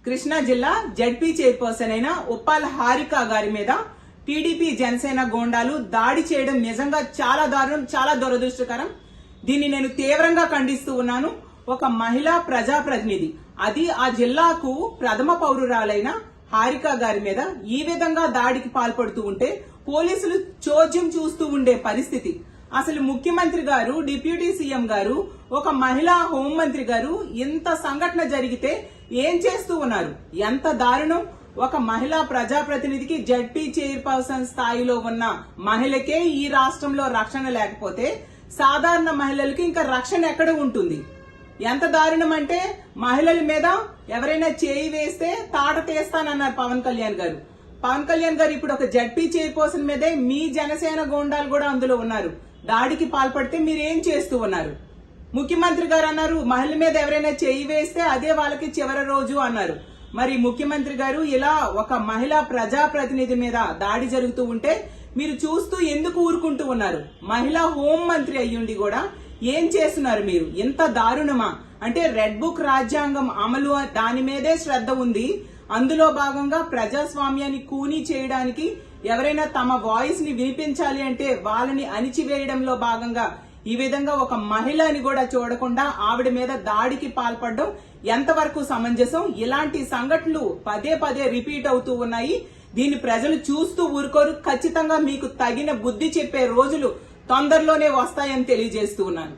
కృష్ణా జిల్లా ZP chairperson అయిన ఉప్పాల హారిక గారి మీద టీడీపీ జనసేన గోండాలు దాడి చేయడం నిజంగా చాలా దారుణం, చాలా దురదృష్టకరం. దీన్ని నేను తీవ్రంగా ఖండిస్తూ ఉన్నాను. ఒక మహిళా ప్రజాప్రతినిధి, అది ఆ జిల్లాకు ప్రథమ పౌరురాలైన హారిక గారి మీద ఈ విధంగా దాడికి పాల్పడుతూ ఉంటే పోలీసులు చోద్యం చూస్తూ ఉండే పరిస్థితి. అసలు ముఖ్యమంత్రి గారు, డిప్యూటీ సీఎం గారు, ఒక మహిళా హోంమంత్రి గారు ఇంత సంఘటన జరిగితే ఏం చేస్తూ ఉన్నారు? ఎంత దారుణం! ఒక మహిళా ప్రజాప్రతినిధికి, జడ్పీ చైర్పర్సన్ స్థాయిలో ఉన్న మహిళకే ఈ రాష్ట్రంలో రక్షణ లేకపోతే సాధారణ మహిళలకి ఇంకా రక్షణ ఎక్కడ ఉంటుంది? ఎంత దారుణం అంటే, మహిళల మీద ఎవరైనా చేయి వేస్తే తాట తీస్తానన్నారు పవన్ కళ్యాణ్ గారు. పవన్ కళ్యాణ్ గారు ఇప్పుడు ఒక జడ్పీ చైర్పర్సన్ మీదే మీ జనసేన గోండాలు కూడా అందులో ఉన్నారు. దాడికి పాల్పడితే మీరేం చేస్తూ ఉన్నారు? ముఖ్యమంత్రి గారు అన్నారు, మహిళల మీద ఎవరైనా చేయి వేస్తే అదే వాళ్ళకి చివరి రోజు అన్నారు. మరి ముఖ్యమంత్రి గారు ఇలా ఒక మహిళా ప్రజాప్రతినిధి మీద దాడి జరుగుతూ ఉంటే మీరు చూస్తూ ఎందుకు ఊరుకుంటూ ఉన్నారు? మహిళా హోం మంత్రి అయ్యుండి కూడా ఏం చేస్తున్నారు మీరు? ఇంత దారుణమా? అంటే రెడ్ బుక్ రాజ్యాంగం అమలు, దాని మీదే శ్రద్ధ ఉంది. అందులో భాగంగా ప్రజాస్వామ్యాన్ని కూనీ చేయడానికి, ఎవరైనా తమ వాయిస్ ని వినిపించాలి అంటే వాళ్ళని అణిచివేయడంలో భాగంగా ఈ విధంగా ఒక మహిళని కూడా చూడకుండా ఆవిడ మీద దాడికి పాల్పడడం ఎంతవరకు సమంజసం? ఇలాంటి సంఘటనలు పదే పదే రిపీట్ అవుతూ ఉన్నాయి. దీన్ని ప్రజలు చూస్తూ ఊరుకోరు. ఖచ్చితంగా మీకు తగిన బుద్ధి చెప్పే రోజులు తొందరలోనే వస్తాయని తెలియజేస్తూ ఉన్నాను.